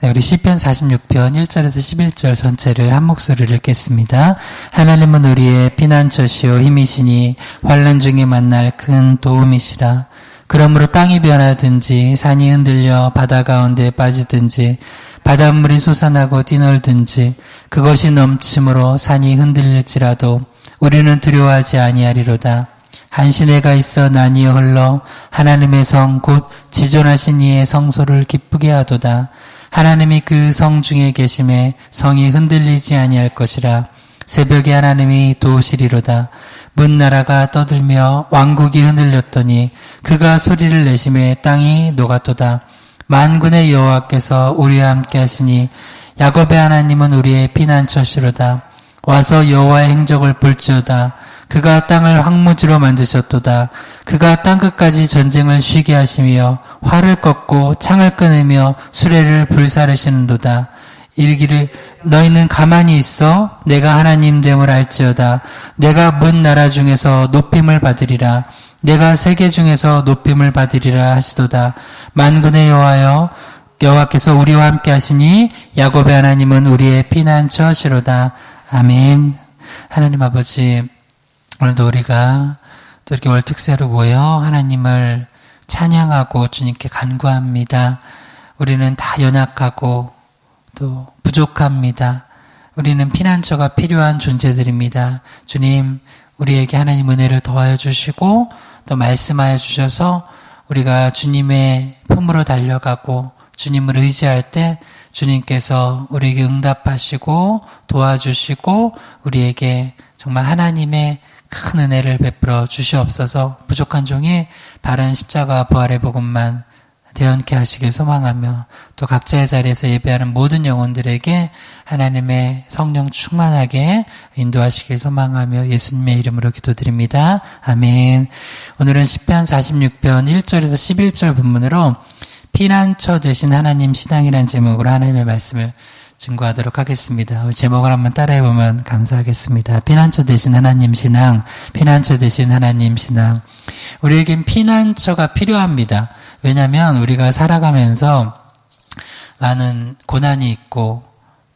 네, 우리 시편 46편 1절에서 11절 전체를 한 목소리를 읽겠습니다. 하나님은 우리의 피난처시오 힘이시니 환난 중에 만날 큰 도움이시라. 그러므로 땅이 변하든지 산이 흔들려 바다 가운데 빠지든지 바닷물이 솟아나고 뛰놀든지 그것이 넘침으로 산이 흔들릴지라도 우리는 두려워하지 아니하리로다. 한 시내가 있어 나뉘어 흘러 하나님의 성 곧 지존하신 이의 성소를 기쁘게 하도다. 하나님이 그 성 중에 계심에 성이 흔들리지 아니할 것이라. 새벽에 하나님이 도우시리로다. 문나라가 떠들며 왕국이 흔들렸더니 그가 소리를 내심에 땅이 녹았도다. 만군의 여호와께서 우리와 함께 하시니 야곱의 하나님은 우리의 피난처시로다. 와서 여호와의 행적을 볼지어다. 그가 땅을 황무지로 만드셨도다. 그가 땅끝까지 전쟁을 쉬게 하시며 활을 꺾고 창을 끊으며 수레를 불사르시는도다. 이르기를 너희는 가만히 있어 내가 하나님 됨을 알지어다. 내가 문 나라 중에서 높임을 받으리라. 내가 세계 중에서 높임을 받으리라 하시도다. 만군의 여호와여 여호와께서 우리와 함께 하시니 야곱의 하나님은 우리의 피난처시로다. 아멘. 하나님 아버지, 오늘도 우리가 또 이렇게 월 특세로 모여 하나님을 찬양하고 주님께 간구합니다. 우리는 다 연약하고 또 부족합니다. 우리는 피난처가 필요한 존재들입니다. 주님, 우리에게 하나님 은혜를 더하여 주시고 또 말씀하여 주셔서 우리가 주님의 품으로 달려가고 주님을 의지할 때 주님께서 우리에게 응답하시고 도와주시고 우리에게 정말 하나님의 큰 은혜를 베풀어 주시옵소서. 부족한 종이 바른 십자가 부활의 복음만 대언케 하시길 소망하며 또 각자의 자리에서 예배하는 모든 영혼들에게 하나님의 성령 충만하게 인도하시길 소망하며 예수님의 이름으로 기도드립니다. 아멘. 오늘은 시편 46편 1절에서 11절 본문으로 피난처 되신 하나님 신앙이라는 제목으로 하나님의 말씀을 증거하도록 하겠습니다. 제목을 한번 따라해보면 감사하겠습니다. 피난처 되신 하나님 신앙, 피난처 되신 하나님 신앙. 우리에겐 피난처가 필요합니다. 왜냐하면 우리가 살아가면서 많은 고난이 있고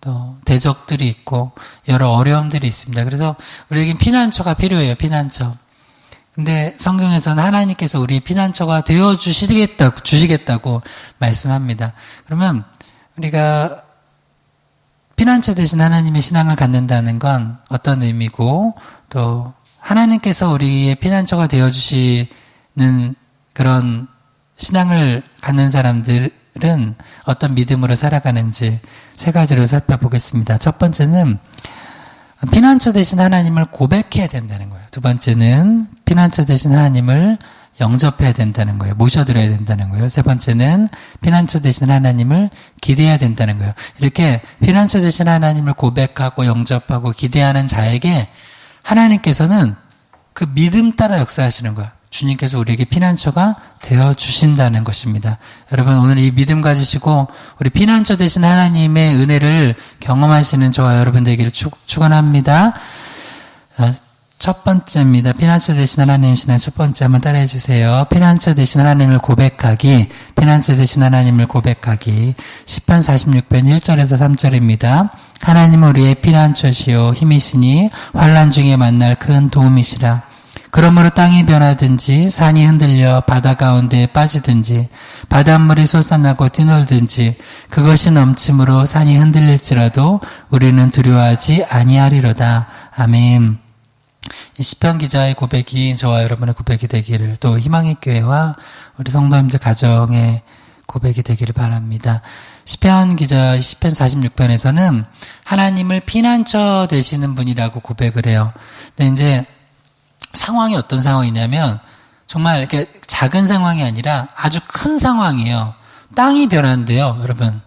또 대적들이 있고 여러 어려움들이 있습니다. 그래서 우리에겐 피난처가 필요해요. 피난처. 근데 성경에서는 하나님께서 우리 피난처가 되어 주시겠다고 말씀합니다. 그러면 우리가 피난처 되신 하나님의 신앙을 갖는다는 건 어떤 의미고 또 하나님께서 우리의 피난처가 되어 주시는 그런 신앙을 갖는 사람들은 어떤 믿음으로 살아가는지 세 가지로 살펴보겠습니다. 첫 번째는 피난처 되신 하나님을 고백해야 된다는 거예요. 두 번째는 피난처 되신 하나님을 영접해야 된다는 거예요. 모셔드려야 된다는 거예요. 세 번째는 피난처 되신 하나님을 기대해야 된다는 거예요. 이렇게 피난처 되신 하나님을 고백하고 영접하고 기대하는 자에게 하나님께서는 그 믿음 따라 역사하시는 거예요. 주님께서 우리에게 피난처가 되어주신다는 것입니다. 여러분, 오늘 이 믿음 가지시고 우리 피난처 되신 하나님의 은혜를 경험하시는 저와 여러분 되기를 축원합니다. 첫 번째입니다. 피난처 되신 하나님 신앙 첫 번째 한번 따라해 주세요. 피난처 되신 하나님을 고백하기, 피난처 되신 하나님을 고백하기. 시편 46편 1절에서 3절입니다. 하나님은 우리의 피난처시오 힘이시니 환난 중에 만날 큰 도움이시라. 그러므로 땅이 변하든지 산이 흔들려 바다 가운데 빠지든지 바닷물이 솟아나고 뛰놀든지 그것이 넘침으로 산이 흔들릴지라도 우리는 두려워하지 아니하리로다. 아멘. 이 시편 기자의 고백이 저와 여러분의 고백이 되기를, 또 희망의 교회와 우리 성도님들 가정의 고백이 되기를 바랍니다. 시편 기자 시편 46편에서는 하나님을 피난처 되시는 분이라고 고백을 해요. 근데 이제 상황이 어떤 상황이냐면 정말 이렇게 작은 상황이 아니라 아주 큰 상황이에요. 땅이 변한대요, 여러분.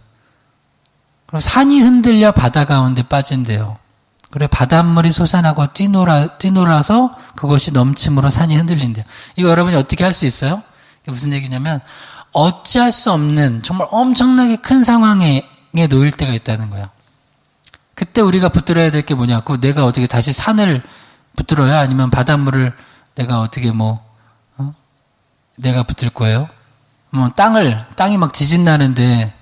그리고 산이 흔들려 바다 가운데 빠진대요. 그래 바닷물이 솟아나고 뛰놀아서 그것이 넘침으로 산이 흔들린대요. 이거 여러분이 어떻게 할 수 있어요? 이게 무슨 얘기냐면 어찌할 수 없는 정말 엄청나게 큰 상황에 놓일 때가 있다는 거예요. 그때 우리가 붙들어야 될 게 뭐냐? 내가 어떻게 다시 산을 붙들어야 아니면 바닷물을 내가 어떻게 내가 붙들 거예요? 땅이 막 지진 나는데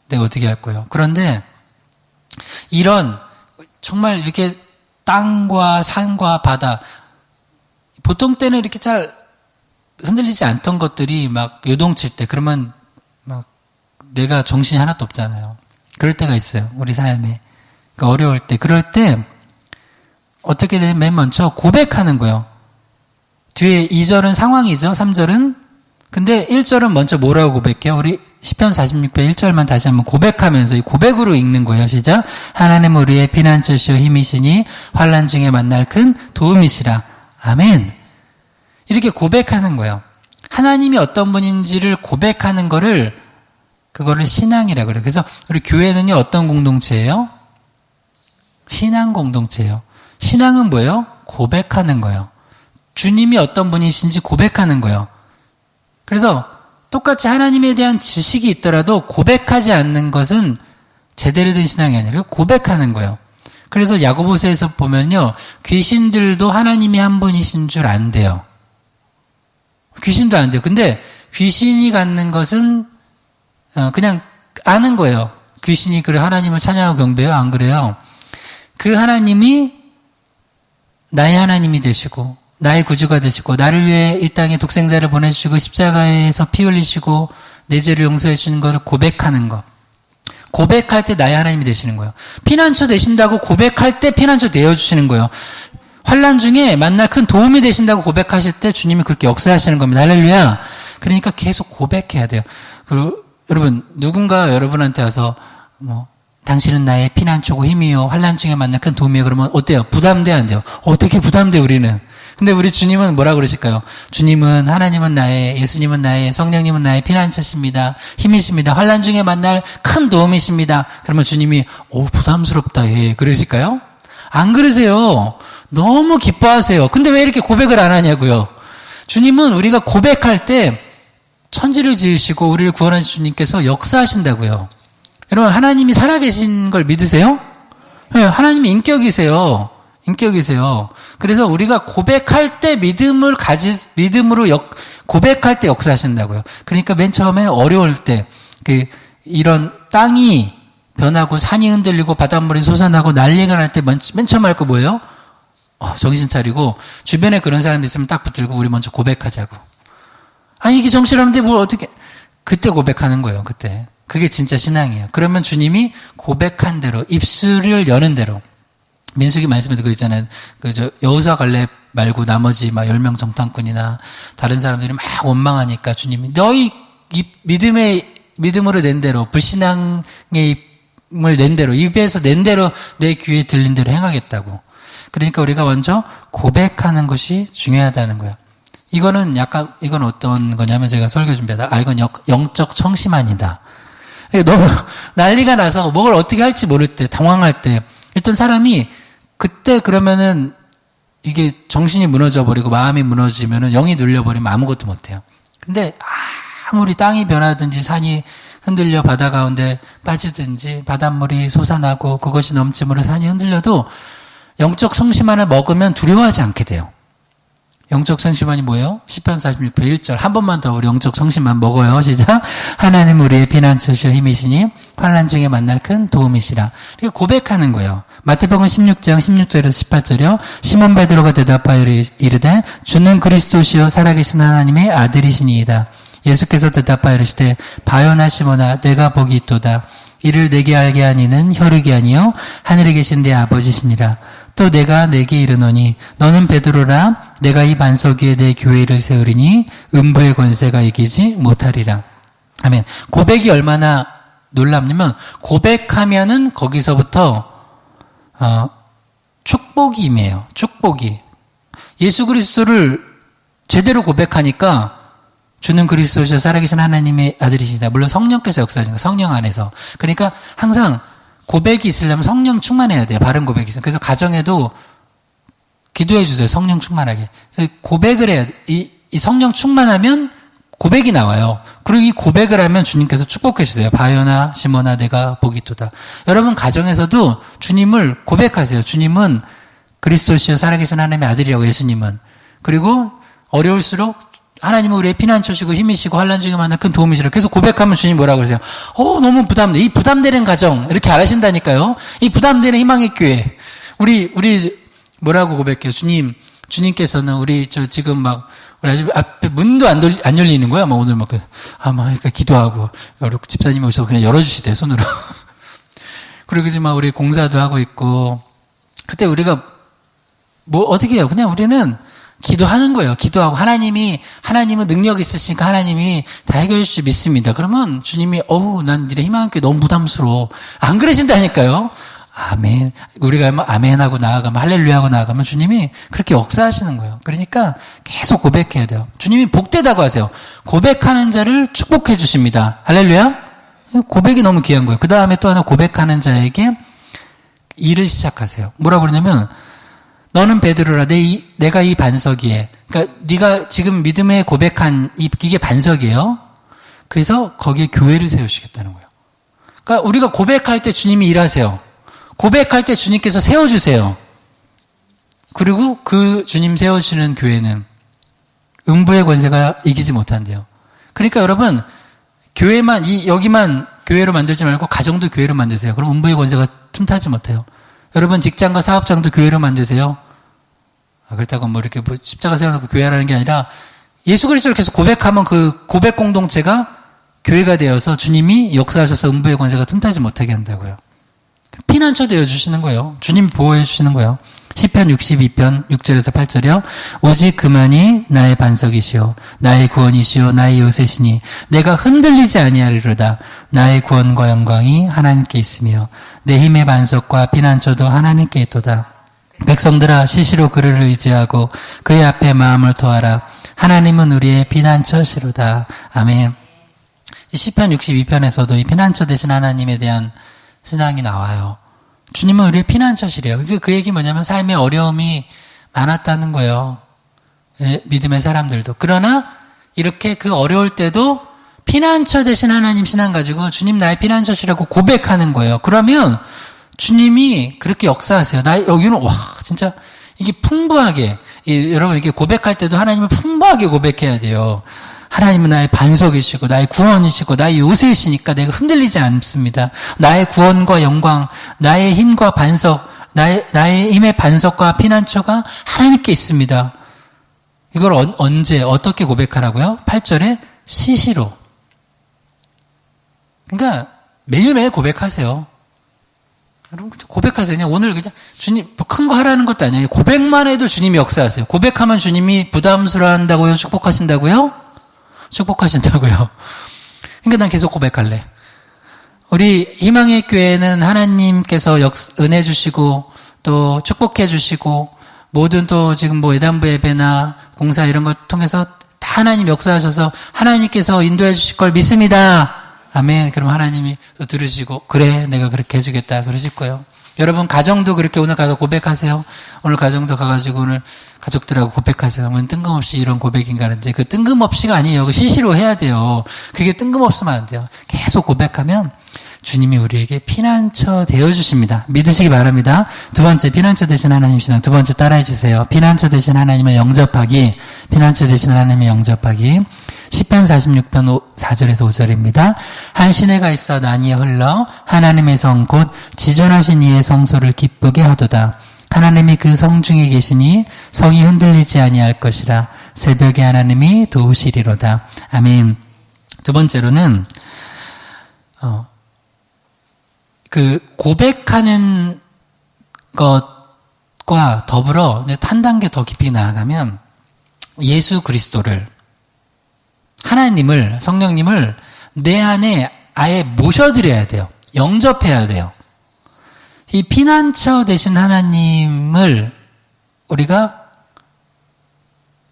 내가 어떻게 할 거예요? 그런데 이런 정말 이렇게 땅과 산과 바다, 보통 때는 이렇게 잘 흔들리지 않던 것들이 막 요동칠 때, 그러면 막 내가 정신이 하나도 없잖아요. 그럴 때가 있어요. 우리 삶에. 그러니까 어려울 때. 그럴 때 어떻게 되면 맨 먼저 고백하는 거예요. 뒤에 2절은 상황이죠. 3절은. 근데 1절은 먼저 뭐라고 고백해요? 우리 시편 46편 1절만 다시 한번 고백하면서 이 고백으로 읽는 거예요. 시작. 하나님 우리의 피난처시오 힘이시니 환난 중에 만날 큰 도움이시라. 아멘. 이렇게 고백하는 거예요. 하나님이 어떤 분인지를 고백하는 거를 그거를 신앙이라고 그래요. 그래서 우리 교회는요 어떤 공동체예요? 신앙 공동체예요. 신앙은 뭐예요? 고백하는 거예요. 주님이 어떤 분이신지 고백하는 거예요. 그래서 똑같이 하나님에 대한 지식이 있더라도 고백하지 않는 것은 제대로 된 신앙이 아니라 고백하는 거예요. 그래서 야고보서에서 보면요, 귀신들도 하나님이 한 분이신 줄 안대요. 귀신도 안 돼요. 근데 귀신이 갖는 것은 그냥 아는 거예요. 귀신이 그래 하나님을 찬양하고 경배해요? 안 그래요? 그 하나님이 나의 하나님이 되시고 나의 구주가 되시고 나를 위해 이 땅에 독생자를 보내주시고 십자가에서 피 흘리시고 내 죄를 용서해 주시는 것을 고백하는 것. 고백할 때 나의 하나님이 되시는 거예요. 피난처 되신다고 고백할 때 피난처 되어주시는 거예요. 환난 중에 만날 큰 도움이 되신다고 고백하실 때 주님이 그렇게 역사하시는 겁니다. 할렐루야. 그러니까 계속 고백해야 돼요. 그리고 여러분, 누군가 여러분한테 와서 당신은 나의 피난처고 힘이요 환난 중에 만날 큰 도움이요 그러면 어때요? 부담돼 안 돼요? 어떻게 부담돼 우리는? 근데 우리 주님은 뭐라 그러실까요? 주님은, 하나님은 나의, 예수님은 나의, 성령님은 나의 피난처십니다. 힘이십니다. 환난 중에 만날 큰 도움이십니다. 그러면 주님이 부담스럽다 그러실까요? 안 그러세요. 너무 기뻐하세요. 근데 왜 이렇게 고백을 안 하냐고요. 주님은 우리가 고백할 때 천지를 지으시고 우리를 구원하신 주님께서 역사하신다고요. 여러분, 하나님이 살아계신 걸 믿으세요? 네, 하나님이 인격이세요. 인격이세요. 그래서 우리가 고백할 때 믿음으로 고백할 때 역사하신다고요. 그러니까 맨 처음에 어려울 때, 이런 땅이 변하고 산이 흔들리고 바닷물이 솟아나고 난리가 날 때 맨 처음 할 거 뭐예요? 정신 차리고 주변에 그런 사람이 있으면 딱 붙들고 우리 먼저 고백하자고. 아니 이게 정신없는데 뭘 어떻게. 그때 고백하는 거예요. 그때. 그게 진짜 신앙이에요. 그러면 주님이 고백한 대로, 입술을 여는 대로. 민수기 말씀에도 그거 있잖아요. 여호수아 갈렙 말고 나머지 10명 정탐꾼이나 다른 사람들이 막 원망하니까 주님이 너희 믿음으로 낸 대로, 불신앙의 입을 낸 대로, 입에서 낸 대로 내 귀에 들린 대로 행하겠다고. 그러니까 우리가 먼저 고백하는 것이 중요하다는 거예요. 이건 어떤 거냐면 제가 설교 준비하다, 이건 영적 청심환이다. 너무 난리가 나서 뭘 어떻게 할지 모를 때, 당황할 때, 일단 사람이 그때 그러면은 이게 정신이 무너져버리고 마음이 무너지면은 영이 눌려버리면 아무것도 못해요. 근데 아무리 땅이 변하든지 산이 흔들려 바다 가운데 빠지든지 바닷물이 솟아나고 그것이 넘침으로 산이 흔들려도 영적 성심환을 먹으면 두려워하지 않게 돼요. 영적 성심환이 뭐예요? 시편 46편 1절. 한 번만 더 우리 영적 성심환 먹어요. 시작. 하나님 우리의 피난처시오 힘이시니 환난 중에 만날 큰 도움이시라. 이렇게 고백하는 거예요. 마태복음 16장 16절에서 18절이요. 시몬 베드로가 대답하여 이르되 주는 그리스도시요 살아계신 하나님의 아들이시니이다. 예수께서 대답하여 이르시되 바요나 시몬아 내가 복이 있도다. 이를 내게 알게 하니는 혈육이 아니요 하늘에 계신 내 아버지시니라. 또 내가 내게 이르노니 너는 베드로라. 내가 이 반석 위에 내 교회를 세우리니 음부의 권세가 이기지 못하리라. 아멘. 고백이 얼마나 놀랍냐면 고백하면은 거기서부터 축복이 임해요. 축복이. 예수 그리스도를 제대로 고백하니까 주는 그리스도시요 살아계신 하나님의 아들이시다. 물론 성령께서 역사하신 거, 성령 안에서. 그러니까 항상 고백이 있으려면 성령 충만해야 돼요. 바른 고백이 있어요. 그래서 가정에도 기도해 주세요. 성령 충만하게. 고백을 해야 돼. 이 성령 충만하면 고백이 나와요. 그리고 이 고백을 하면 주님께서 축복해 주세요. 바요나 시몬아 내가 복이 있도다. 여러분 가정에서도 주님을 고백하세요. 주님은 그리스도시요 살아계신 하나님의 아들이라고, 예수님은. 그리고 어려울수록 하나님은 우리의 피난처시고 힘이시고 환난 중에 만날 큰 도움이시라. 계속 고백하면 주님 뭐라고 그러세요? 너무 부담돼. 이 부담되는 가정 이렇게 안 하신다니까요. 이 부담되는 희망의 교회. 우리 뭐라고 고백해요? 주님께서는 우리 지금 막 우리 아직 앞에 문도 안 열리는 거야. 막 오늘 막 그러니까 기도하고 우리 집사님이 오셔서 그냥 열어주시대 손으로. 그리고 이제 막 우리 공사도 하고 있고 그때 우리가 뭐 어떻게 해요? 그냥 우리는 기도하는 거예요. 기도하고 하나님은 능력 있으시니까 하나님이 다 해결해 주실 믿습니다. 그러면 주님이 난 니네 희망의 교회 너무 부담스러워. 안 그러신다니까요. 아멘. 우리가 아멘하고 나아가면 할렐루야하고 나아가면 주님이 그렇게 역사하시는 거예요. 그러니까 계속 고백해야 돼요. 주님이 복되다고 하세요. 고백하는 자를 축복해 주십니다. 할렐루야. 고백이 너무 귀한 거예요. 그 다음에 또 하나 고백하는 자에게 일을 시작하세요. 뭐라고 그러냐면 너는 베드로라 내가 이 반석이에 그러니까 네가 지금 믿음에 고백한 이게 반석이에요. 그래서 거기에 교회를 세우시겠다는 거예요. 그러니까 우리가 고백할 때 주님이 일하세요. 고백할 때 주님께서 세워주세요. 그리고 그 주님 세워주시는 교회는 음부의 권세가 이기지 못한대요. 그러니까 여러분 여기만 교회로 만들지 말고 가정도 교회로 만드세요. 그럼 음부의 권세가 틈타지 못해요. 여러분 직장과 사업장도 교회로 만드세요. 그렇다고 뭐 이렇게 십자가 세워놓고 교회라는 게 아니라 예수 그리스도를 계속 고백하면 그 고백 공동체가 교회가 되어서 주님이 역사하셔서 음부의 권세가 틈타지 못하게 한다고요. 피난처 되어주시는 거예요. 주님이 보호해 주시는 거예요. 시편 62편 6절에서 8절이요. 오직 그만이 나의 반석이시오 나의 구원이시오 나의 요새시니 내가 흔들리지 아니하리로다. 나의 구원과 영광이 하나님께 있으며 내 힘의 반석과 피난처도 하나님께 있도다. 백성들아 시시로 그를 의지하고 그의 앞에 마음을 토하라. 하나님은 우리의 피난처시로다. 아멘. 이 시편 62편에서도 이 피난처 되신 하나님에 대한 신앙이 나와요. 주님은 우리의 피난처시래요. 그 얘기 뭐냐면 삶에 어려움이 많았다는 거예요. 믿음의 사람들도. 그러나 이렇게 그 어려울 때도 피난처 되신 하나님 신앙 가지고 주님 나의 피난처시라고 고백하는 거예요. 그러면 주님이 그렇게 역사하세요. 여기는 진짜 이게 풍부하게 여러분 이렇게 고백할 때도 하나님을 풍부하게 고백해야 돼요. 하나님은 나의 반석이시고 나의 구원이시고 나의 요새이시니까 내가 흔들리지 않습니다. 나의 구원과 영광, 나의 힘과 반석, 나의 힘의 반석과 피난처가 하나님께 있습니다. 이걸 언제 어떻게 고백하라고요? 8절에 시시로. 그러니까 매일매일 고백하세요. 여러분 고백하세요. 그냥 오늘 그냥 주님 큰 거 하라는 것도 아니에요. 고백만 해도 주님이 역사하세요. 고백하면 주님이 부담스러워한다고요? 축복하신다고요? 축복하신다고요. 그러니까 난 계속 고백할래. 우리 희망의 교회는 하나님께서 은혜 주시고 또 축복해 주시고 모든 또 지금 뭐 예단부 예배나 공사 이런 걸 통해서 다 하나님 역사하셔서 하나님께서 인도해 주실 걸 믿습니다. 아멘. 그럼 하나님이 또 들으시고 그래 내가 그렇게 해주겠다 그러실 거예요. 여러분 가정도 그렇게 오늘 가서 고백하세요. 오늘 가정도 가가지고 오늘 가족들하고 고백하세요. 그러면 뜬금없이 이런 고백인가 하는데 그 뜬금없이가 아니에요. 그 시시로 해야 돼요. 그게 뜬금없으면 안 돼요. 계속 고백하면 주님이 우리에게 피난처 되어주십니다. 믿으시기 바랍니다. 두 번째 피난처 되신 하나님 신앙. 두 번째 따라해 주세요. 피난처 되신 하나님을 영접하기. 피난처 되신 하나님을 영접하기. 시편 46편 4절에서 5절입니다. 한 시내가 있어 난이에 흘러 하나님의 성 곧 지존하신 이의 성소를 기쁘게 하도다. 하나님이 그 성 중에 계시니 성이 흔들리지 아니할 것이라. 새벽에 하나님이 도우시리로다. 아멘. 두 번째로는 그 고백하는 것과 더불어 한 단계 더 깊이 나아가면 예수 그리스도를 하나님을 성령님을 내 안에 아예 모셔드려야 돼요. 영접해야 돼요. 이 피난처 되신 하나님을 우리가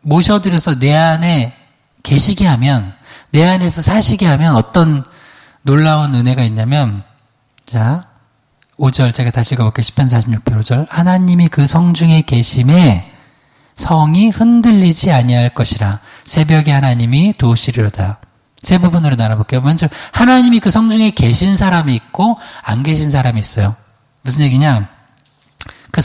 모셔드려서 내 안에 계시게 하면 내 안에서 사시게 하면 어떤 놀라운 은혜가 있냐면 자 5절 제가 다시 읽어볼게요. 시편 46편 5절 하나님이 그 성 중에 계심에 성이 흔들리지 아니할 것이라. 새벽에 하나님이 도우시리로다. 세 부분으로 나눠볼게요. 먼저 하나님이 그 성 중에 계신 사람이 있고 안 계신 사람이 있어요. 무슨 얘기냐? 그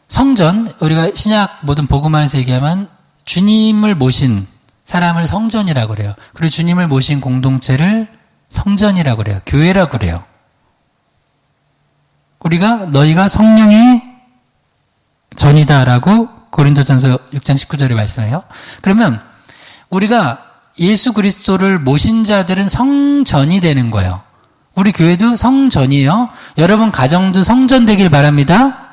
성전 우리가 신약 모든 복음 안에서 얘기하면 주님을 모신 사람을 성전이라고 그래요. 그리고 주님을 모신 공동체를 성전이라고 그래요. 교회라고 그래요. 우리가 너희가 성령의 전이다라고 고린도전서 6장 19절에 말씀해요. 그러면 우리가 예수 그리스도를 모신 자들은 성전이 되는 거예요. 우리 교회도 성전이에요. 여러분 가정도 성전 되길 바랍니다.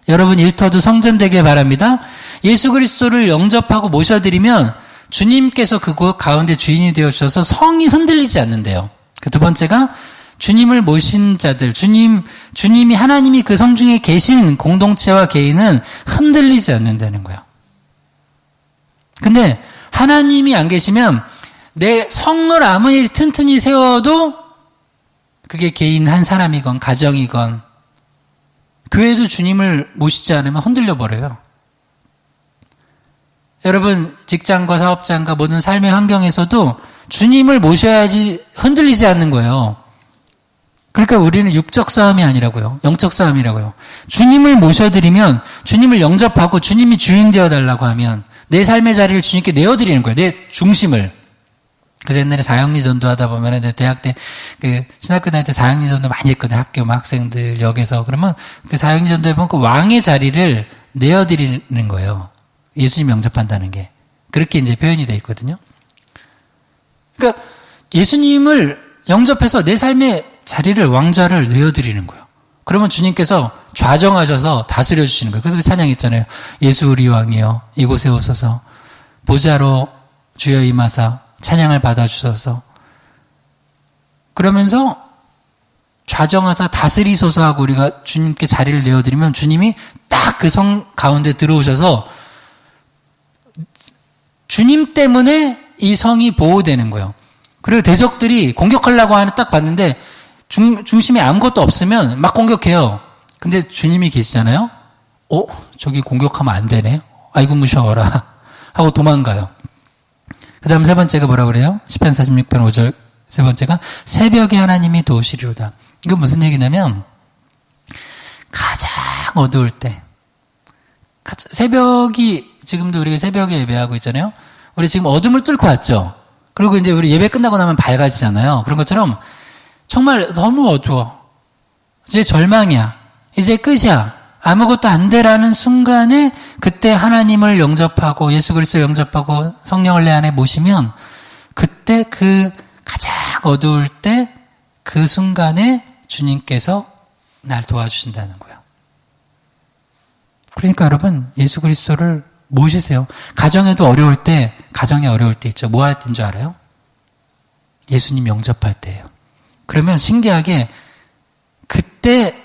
여러분 일터도 성전 되길 바랍니다. 예수 그리스도를 영접하고 모셔드리면 주님께서 그곳 가운데 주인이 되어주셔서 성이 흔들리지 않는데요. 그 두 번째가 주님을 모신 자들, 주님이 하나님이 그 성 중에 계신 공동체와 개인은 흔들리지 않는다는 거예요. 근데 하나님이 안 계시면 내 성을 아무리 튼튼히 세워도 그게 개인 한 사람이건 가정이건 교회도 주님을 모시지 않으면 흔들려 버려요. 여러분 직장과 사업장과 모든 삶의 환경에서도 주님을 모셔야지 흔들리지 않는 거예요. 그러니까 우리는 육적 싸움이 아니라고요. 영적 싸움이라고요. 주님을 모셔드리면 주님을 영접하고 주님이 주인 되어달라고 하면 내 삶의 자리를 주님께 내어드리는 거예요. 내 중심을. 그래서 옛날에 사형리 전도 하다 보면 대학 때 신학교 다닐 때 사형리 전도 많이 했거든요. 학교 학생들 역에서. 그러면 그 사형리 전도에 보면 그 왕의 자리를 내어드리는 거예요. 예수님 영접한다는 게. 그렇게 이제 표현이 되어 있거든요. 그러니까 예수님을 영접해서 내 삶의 자리를 왕좌를 내어드리는 거예요. 그러면 주님께서 좌정하셔서 다스려 주시는 거예요. 그래서 그 찬양 있잖아요. 예수 우리 왕이여 이곳에 오소서 보좌로 주여 임하사 찬양을 받아주셔서 그러면서 좌정하사 다스리소서 하고 우리가 주님께 자리를 내어드리면 주님이 딱 그 성 가운데 들어오셔서 주님 때문에 이 성이 보호되는 거예요. 그리고 대적들이 공격하려고 하는 딱 봤는데 중심에 아무것도 없으면 막 공격해요. 근데 주님이 계시잖아요. 저기 공격하면 안 되네. 아이고 무서워라 하고 도망가요. 그 다음 세 번째가 뭐라 그래요? 시편 46편 5절 세 번째가 새벽에 하나님이 도우시리로다. 이건 무슨 얘기냐면 가장 어두울 때 새벽이 지금도 우리가 새벽에 예배하고 있잖아요. 우리 지금 어둠을 뚫고 왔죠. 그리고 이제 우리 예배 끝나고 나면 밝아지잖아요. 그런 것처럼 정말 너무 어두워. 이제 절망이야. 이제 끝이야. 아무것도 안 되라는 순간에 그때 하나님을 영접하고 예수 그리스도 영접하고 성령을 내 안에 모시면 그때 그 가장 어두울 때 그 순간에 주님께서 날 도와주신다는 거예요. 그러니까 여러분 예수 그리스도를 모시세요. 가정에 어려울 때 있죠. 뭐 할 때인 줄 알아요? 예수님 영접할 때예요. 그러면 신기하게 그때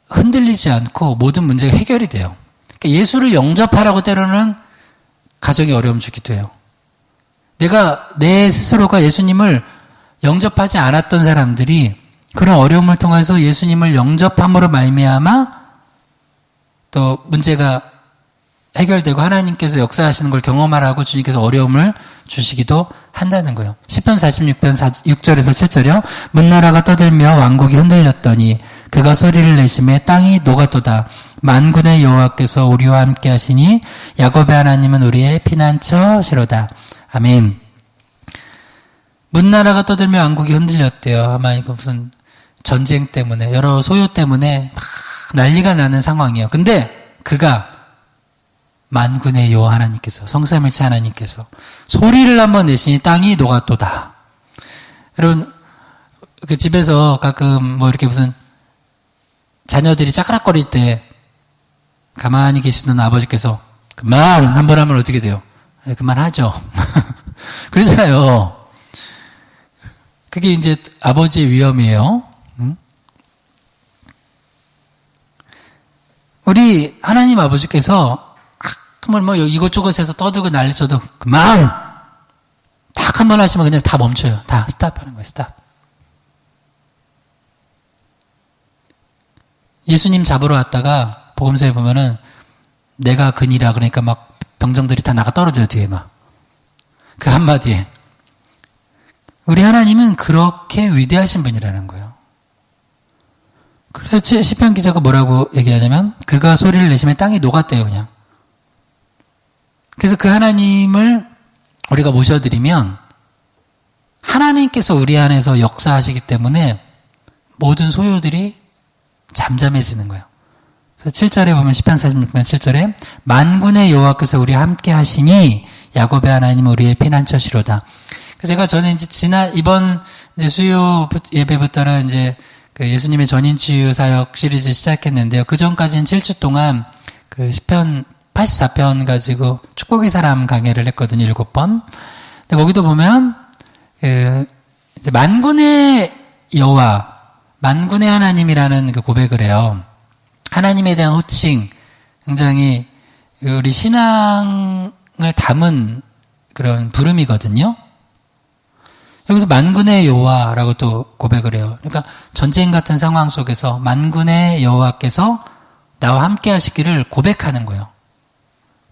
흔들리지 않고 모든 문제가 해결이 돼요. 그러니까 예수를 영접하라고 때로는 가정에 어려움 주기도 해요. 내가 내 스스로가 예수님을 영접하지 않았던 사람들이 그런 어려움을 통해서 예수님을 영접함으로 말미암아 또 문제가 해결되고 하나님께서 역사하시는 걸 경험하라고 주님께서 어려움을 주시기도 한다는 거예요. 시편 46편 6절에서 7절이요. 문나라가 떠들며 왕국이 흔들렸더니 그가 소리를 내심에 땅이 녹았도다. 만군의 여호와께서 우리와 함께 하시니 야곱의 하나님은 우리의 피난처시로다. 아멘. 문나라가 떠들며 왕국이 흔들렸대요. 아마 이거 무슨 전쟁 때문에 여러 소요 때문에 막 난리가 나는 상황이에요. 근데 그가 만군의 여호와 하나님께서 성삼일체 하나님께서 소리를 한번 내시니 땅이 녹았도다. 여러분 그 집에서 가끔 뭐 이렇게 무슨 자녀들이 짜그락거릴 때 가만히 계시던 아버지께서 그만 한번 하면 어떻게 돼요? 그만하죠. 그러잖아요. 그게 이제 아버지의 위험이에요. 우리 하나님 아버지께서 한번 뭐 이곳저곳에서 떠들고 난리쳐도 그만 딱 한 번 하시면 그냥 다 멈춰요. 다 스탑하는 거예요. 스탑. 예수님 잡으러 왔다가 복음서에 보면은 내가 그니라 그러니까 막 병정들이 다 나가 떨어져요. 뒤에 막 그 한마디에 우리 하나님은 그렇게 위대하신 분이라는 거예요. 그래서 시편 기자가 뭐라고 얘기하냐면 그가 소리를 내시면 땅이 녹았대요. 그냥 그래서 그 하나님을 우리가 모셔드리면 하나님께서 우리 안에서 역사하시기 때문에 모든 소요들이 잠잠해지는 거예요. 그래서 7절에 보면 시편 46편 7절에 만군의 여호와께서 우리와 함께 하시니 야곱의 하나님은 우리의 피난처시로다. 그래서 저는 이제 이번 이제 수요 예배부터는 이제 그 예수님의 전인 치유 사역 시리즈 시작했는데요. 그 전까지는 7주 동안 그 시편 84편 가지고 축복의 사람 강해를 했거든요. 7번. 근데 거기도 보면 이제 만군의 여호와, 만군의 하나님이라는 그 고백을 해요. 하나님에 대한 호칭, 굉장히 우리 신앙을 담은 그런 부름이거든요. 여기서 만군의 여호와라고 또 고백을 해요. 그러니까 전쟁 같은 상황 속에서 만군의 여호와께서 나와 함께 하시기를 고백하는 거예요.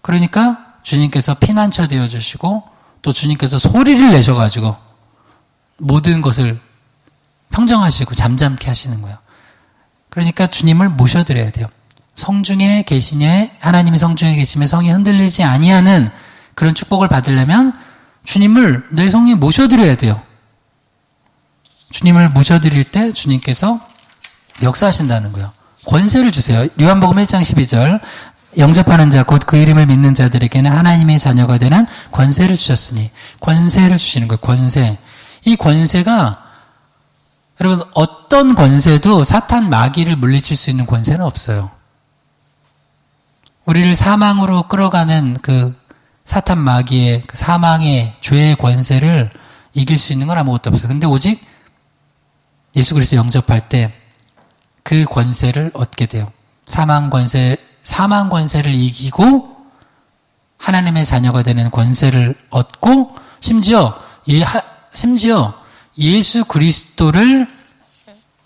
그러니까 주님께서 피난처 되어주시고 또 주님께서 소리를 내셔가지고 모든 것을 평정하시고 잠잠케 하시는 거예요. 그러니까 주님을 모셔드려야 돼요. 성중에 계시니 하나님이 성중에 계시며 성이 흔들리지 아니하는 그런 축복을 받으려면 주님을 내 성에 모셔드려야 돼요. 주님을 모셔드릴 때 주님께서 역사하신다는 거예요. 권세를 주세요. 요한복음 1장 12절 영접하는 자 곧 그 이름을 믿는 자들에게는 하나님의 자녀가 되는 권세를 주셨으니 권세를 주시는 거예요. 권세. 이 권세가 여러분 어떤 권세도 사탄 마귀를 물리칠 수 있는 권세는 없어요. 우리를 사망으로 끌어가는 그 사탄 마귀의 그 사망의 죄의 권세를 이길 수 있는 건 아무것도 없어요. 근데 오직 예수 그리스도 영접할 때 그 권세를 얻게 돼요. 사망 권세를 이기고 하나님의 자녀가 되는 권세를 얻고 심지어 예수 그리스도를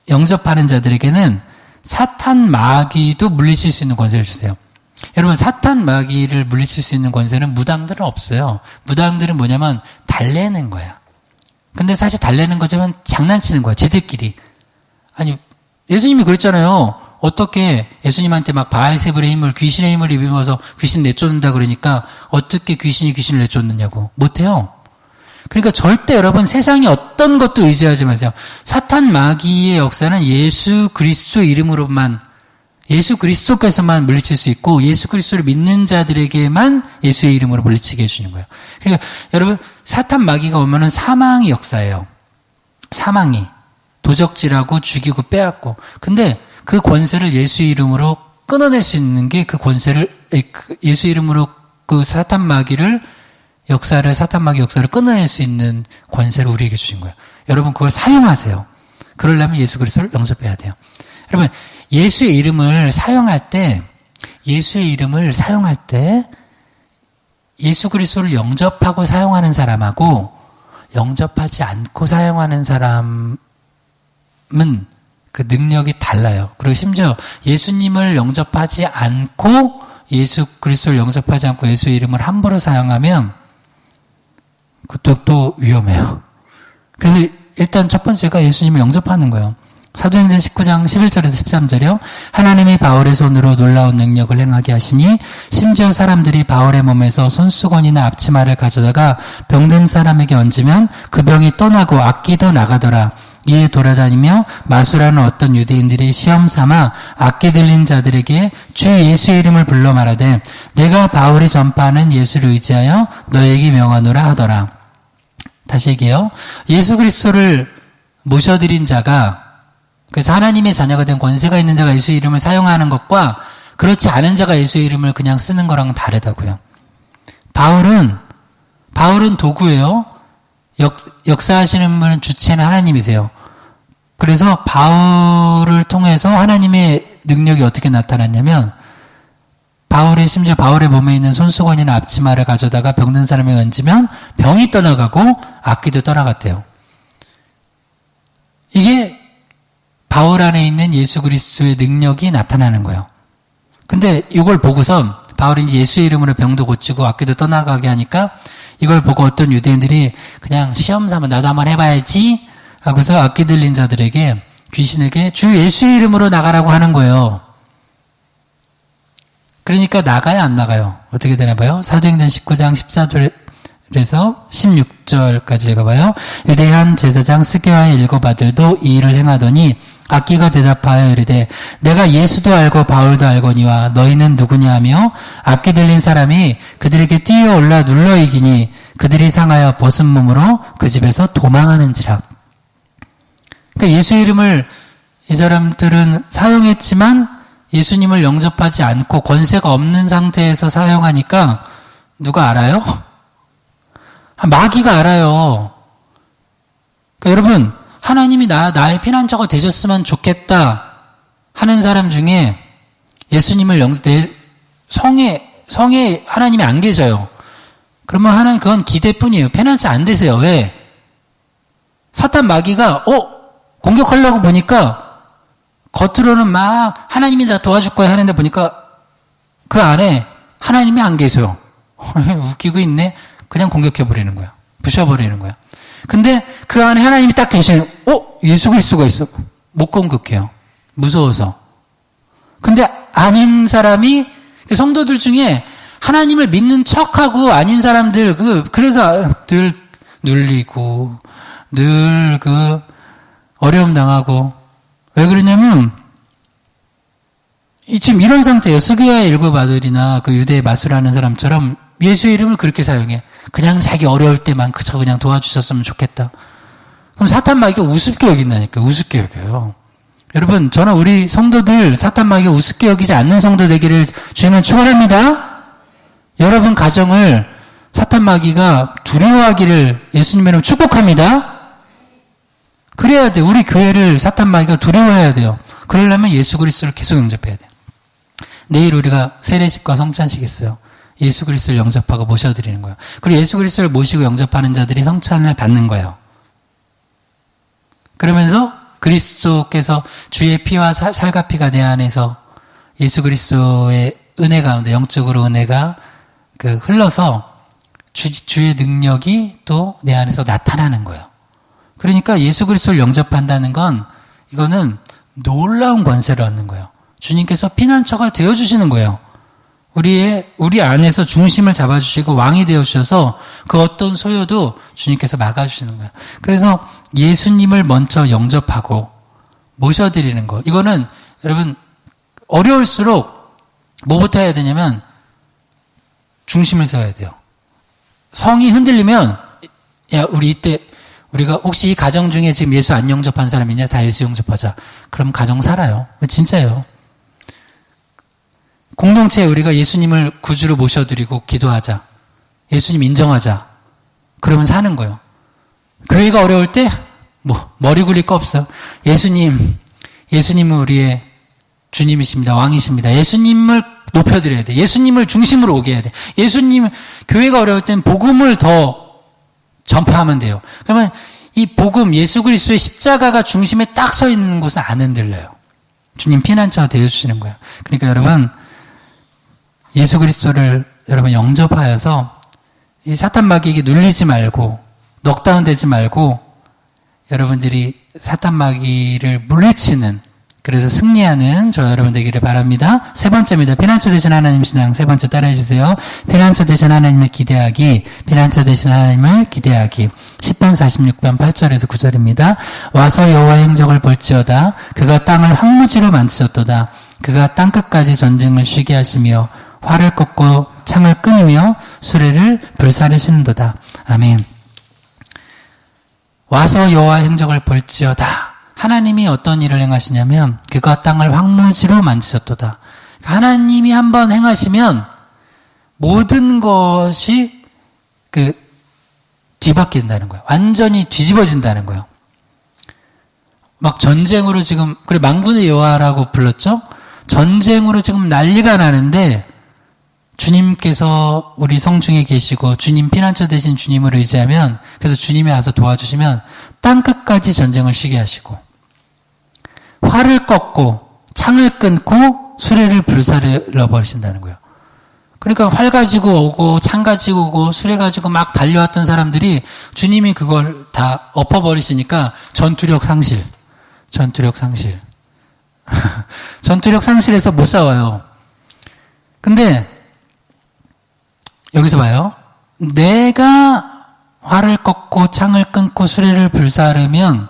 영접하는 자들에게는 사탄 마귀도 물리칠 수 있는 권세를 주세요. 여러분 사탄 마귀를 물리칠 수 있는 권세는 무당들은 없어요. 무당들은 뭐냐면 달래는 거야. 근데 사실 달래는 거지만 장난치는 거야. 지들끼리. 아니 예수님이 그랬잖아요. 어떻게 예수님한테 막 바알세불의 힘을 귀신의 힘을 입으면서 귀신 내쫓는다 그러니까 어떻게 귀신을 내쫓느냐고. 못해요. 그러니까 절대 여러분 세상에 어떤 것도 의지하지 마세요. 사탄 마귀의 역사는 예수 그리스도 이름으로만 예수 그리스도께서만 물리칠 수 있고 예수 그리스도를 믿는 자들에게만 예수의 이름으로 물리치게 해주시는 거예요. 그러니까 여러분 사탄 마귀가 오면은 사망의 역사예요. 사망이 도적질하고 죽이고 빼앗고 근데 그 권세를 예수 이름으로 끊어낼 수 있는 게 그 권세를 예수 이름으로 그 사탄 마귀 역사를 끊어낼 수 있는 권세를 우리에게 주신 거예요. 여러분 그걸 사용하세요. 그러려면 예수 그리스도를 영접해야 돼요. 여러분 예수의 이름을 사용할 때 예수 그리스도를 영접하고 사용하는 사람하고 영접하지 않고 사용하는 사람은 그 능력이 달라요. 그리고 심지어 예수님을 영접하지 않고 예수 그리스도를 영접하지 않고 예수의 이름을 함부로 사용하면 그것도 또 위험해요. 그래서 일단 첫 번째가 예수님을 영접하는 거예요. 사도행전 19장 11절에서 13절이요. 하나님이 바울의 손으로 놀라운 능력을 행하게 하시니 심지어 사람들이 바울의 몸에서 손수건이나 앞치마를 가져다가 병든 사람에게 얹으면 그 병이 떠나고 악기도 나가더라. 이에 돌아다니며 마술하는 어떤 유대인들이 시험 삼아 악기 들린 자들에게 주 예수의 이름을 불러 말하되 내가 바울이 전파하는 예수를 의지하여 너에게 명하노라 하더라. 다시 얘기해요. 예수 그리스도를 모셔드린 자가 그래서 하나님의 자녀가 된 권세가 있는 자가 예수의 이름을 사용하는 것과 그렇지 않은 자가 예수의 이름을 그냥 쓰는 거랑은 다르다고요. 바울은 도구예요. 역사하시는 분은 주체는 하나님이세요. 그래서 바울을 통해서 하나님의 능력이 어떻게 나타났냐면 심지어 바울의 몸에 있는 손수건이나 앞치마를 가져다가 병든 사람에게 얹으면 병이 떠나가고 악기도 떠나갔대요. 이게 바울 안에 있는 예수 그리스도의 능력이 나타나는 거예요. 근데 이걸 보고서 바울이 예수의 이름으로 병도 고치고 악기도 떠나가게 하니까 이걸 보고 어떤 유대인들이 그냥 시험 삼아 나도 한번 해봐야지 하고서 악기 들린 자들에게 귀신에게 주 예수의 이름으로 나가라고 하는 거예요. 그러니까 나가요, 안 나가요? 어떻게 되나 봐요? 사도행전 19장 14절에서 16절까지 읽어봐요. 유대한 제사장 스게와의 일곱 아들도 이 일을 행하더니 악기가 대답하여 이르되 내가 예수도 알고 바울도 알거니와 너희는 누구냐 하며 악기 들린 사람이 그들에게 뛰어올라 눌러 이기니 그들이 상하여 벗은 몸으로 그 집에서 도망하는지라. 그러니까 예수 이름을 이 사람들은 사용했지만 예수님을 영접하지 않고 권세가 없는 상태에서 사용하니까 누가 알아요? 마귀가 알아요. 그러니까 여러분, 하나님이 나의 피난처가 되셨으면 좋겠다 하는 사람 중에 예수님을 내 성에 하나님이 안 계셔요. 그러면 하나님 그건 기대뿐이에요. 피난처 안 되세요. 왜? 사탄 마귀가 공격하려고 보니까 겉으로는 막 하나님이 나 도와줄 거야 하는데 보니까 그 안에 하나님이 안 계셔요. 웃기고 있네. 그냥 공격해버리는 거야. 부셔버리는 거야. 근데 그 안에 하나님이 딱 계시는, 예수 그리스도가 있어. 못 공격해요. 무서워서. 근데 아닌 사람이, 성도들 중에 하나님을 믿는 척하고 아닌 사람들, 그래서 늘 눌리고, 늘 어려움 당하고, 왜 그러냐면, 지금 이런 상태예요. 스게와의 일곱 아들이나 유대의 마술하는 사람처럼 예수의 이름을 그렇게 사용해. 그냥 자기 어려울 때만 그저 그냥 도와주셨으면 좋겠다. 그럼 사탄 마귀가 우습게 여긴다니까. 우습게 여겨요. 여러분, 저는 우리 성도들 사탄 마귀가 우습게 여기지 않는 성도 되기를 주님은 축원합니다. 여러분 가정을 사탄 마귀가 두려워하기를 예수님의 이름으로 축복합니다. 그래야 돼. 우리 교회를 사탄 마귀가 두려워해야 돼요. 그러려면 예수 그리스도를 계속 영접해야 돼요. 내일 우리가 세례식과 성찬식 있어요. 예수 그리스도를 영접하고 모셔드리는 거예요. 그리고 예수 그리스도를 모시고 영접하는 자들이 성찬을 받는 거예요. 그러면서 그리스도께서 주의 피와 살갑피가 내 안에서 예수 그리스도의 은혜 가운데 영적으로 은혜가 흘러서 주의 능력이 또 내 안에서 나타나는 거예요. 그러니까 예수 그리스도를 영접한다는 건 이거는 놀라운 권세를 얻는 거예요. 주님께서 피난처가 되어주시는 거예요. 우리 안에서 중심을 잡아주시고 왕이 되어주셔서 그 어떤 소요도 주님께서 막아주시는 거예요. 그래서 예수님을 먼저 영접하고 모셔드리는 거. 이거는 여러분 어려울수록 뭐부터 해야 되냐면 중심을 세워야 돼요. 성이 흔들리면 우리가 혹시 이 가정 중에 지금 예수 안 영접한 사람 있냐? 다 예수 영접하자. 그럼 가정 살아요. 진짜예요. 공동체에 우리가 예수님을 구주로 모셔드리고 기도하자. 예수님 인정하자. 그러면 사는 거예요. 교회가 어려울 때 머리 굴릴 거 없어요. 예수님은 우리의 주님이십니다. 왕이십니다. 예수님을 높여드려야 돼. 예수님을 중심으로 오게 해야 돼. 교회가 어려울 땐 복음을 더 전파하면 돼요. 그러면 이 복음, 예수 그리스도의 십자가가 중심에 딱 서 있는 곳은 안 흔들려요. 주님 피난처가 되어주시는 거예요. 그러니까 여러분, 예수 그리스도를 여러분 영접하여서 이 사탄 마귀에게 눌리지 말고 넉다운 되지 말고 여러분들이 사탄 마귀를 물리치는 그래서 승리하는 저 여러분 되기를 바랍니다. 세 번째입니다. 피난처 되신 하나님 신앙 세 번째 따라해 주세요. 피난처 되신 하나님을 기대하기. 피난처 되신 하나님을 기대하기. 10편 46편 8절에서 9절입니다. 와서 여호와의 행적을 볼지어다. 그가 땅을 황무지로 만드셨도다. 그가 땅끝까지 전쟁을 쉬게 하시며 활을 꺾고 창을 끊으며 수레를 불사르시는도다. 아멘. 와서 여호와의 행적을 볼지어다. 하나님이 어떤 일을 행하시냐면 그가 땅을 황무지로 만드셨도다. 하나님이 한번 행하시면 모든 것이 뒤바뀐다는 거예요. 완전히 뒤집어진다는 거예요. 막 전쟁으로 지금 그래 만군의 여호와라고 불렀죠. 전쟁으로 지금 난리가 나는데 주님께서 우리 성중에 계시고 주님 피난처 되신 주님을 의지하면 그래서 주님이 와서 도와주시면 땅끝까지 전쟁을 쉬게 하시고 활을 꺾고 창을 끊고 수레를 불사르러 버리신다는 거예요. 그러니까 활 가지고 오고 창 가지고 오고 수레 가지고 막 달려왔던 사람들이 주님이 그걸 다 엎어버리시니까 전투력 상실. 전투력 상실해서 못 싸워요. 근데 여기서 봐요. 내가 활을 꺾고 창을 끊고 수레를 불사르면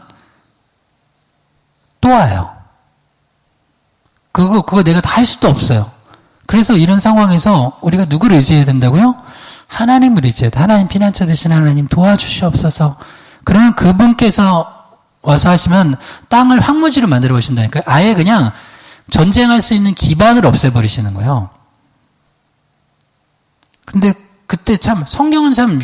또 와요. 그거 내가 다 할 수도 없어요. 그래서 이런 상황에서 우리가 누구를 의지해야 된다고요? 하나님을 의지해야 돼. 하나님 피난처 되신 하나님 도와주시옵소서. 그러면 그분께서 와서 하시면 땅을 황무지로 만들어 보신다니까요. 아예 그냥 전쟁할 수 있는 기반을 없애버리시는 거예요. 근데 그때 참 성경은 참